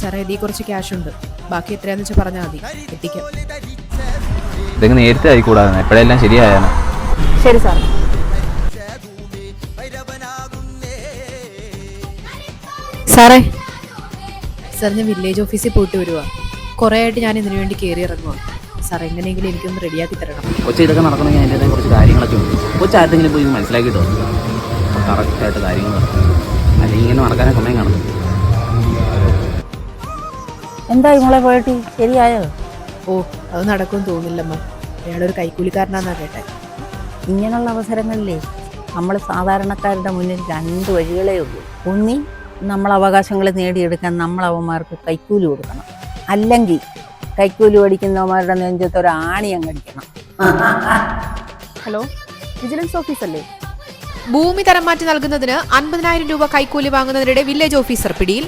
സാറേ ഇതിൽ കുറച്ച് ക്യാഷ് ഉണ്ട്, ബാക്കി എത്രയാന്ന് വെച്ചാൽ പറഞ്ഞാൽ മതി, എത്തിക്കാം. ഇതൊക്കെ നേരത്തെ ആയിക്കൂടാതെ എപ്പോഴെല്ലാം ശരിയായാണ്. ശരി സാർ. സാറേ സാർ ഞാൻ വില്ലേജ് ഓഫീസിൽ പോയിട്ട് വരുവാ. കുറേ ആയിട്ട് ഞാൻ ഇതിനു വേണ്ടി കയറി ഇറങ്ങുക. സാർ എങ്ങനെയെങ്കിലും എനിക്കൊന്ന് റെഡിയാക്കി തരണം. കൊച്ചി ഇതൊക്കെ നടക്കണമെങ്കിൽ അതിൻ്റെതായ കുറച്ച് കാര്യങ്ങളൊക്കെ ഉണ്ട്. കൊച്ചായിട്ടെങ്കിലും പോയി മനസ്സിലാക്കിയിട്ടോ കറക്റ്റായിട്ട് കാര്യങ്ങൾ നടക്കും, അല്ലെങ്കിൽ ഇങ്ങനെ നടക്കാനേ സമയം കാണും. എന്തായി മോളെ പോയിട്ട് ശരിയായോ? ഓ അത് നടക്കുമെന്ന് തോന്നില്ലമ്മ, അയാളൊരു കൈക്കൂലിക്കാരനാന്നാ കേട്ടെ. ഇങ്ങനെയുള്ള അവസരങ്ങളിലേ നമ്മൾ സാധാരണക്കാരുടെ മുന്നിൽ 2 വഴികളേ ഉള്ളൂ. ഒന്നി നമ്മൾ അവകാശങ്ങൾ നേടിയെടുക്കാൻ നമ്മൾ അവന്മാർക്ക് കൈക്കൂലി കൊടുക്കണം, അല്ലെങ്കിൽ കൈക്കൂലി പഠിക്കുന്നവന്മാരുടെ നെഞ്ചത്ത് ഒരു ആണി അങ്ങടിക്കണം. ഹലോ, വിജിലൻസ് ഓഫീസല്ലേ? ഭൂമി തരം മാറ്റി നൽകുന്നതിന് 50,000 രൂപ കൈക്കൂലി വാങ്ങുന്നതിനിടെ വില്ലേജ് ഓഫീസർ പിടിയിൽ.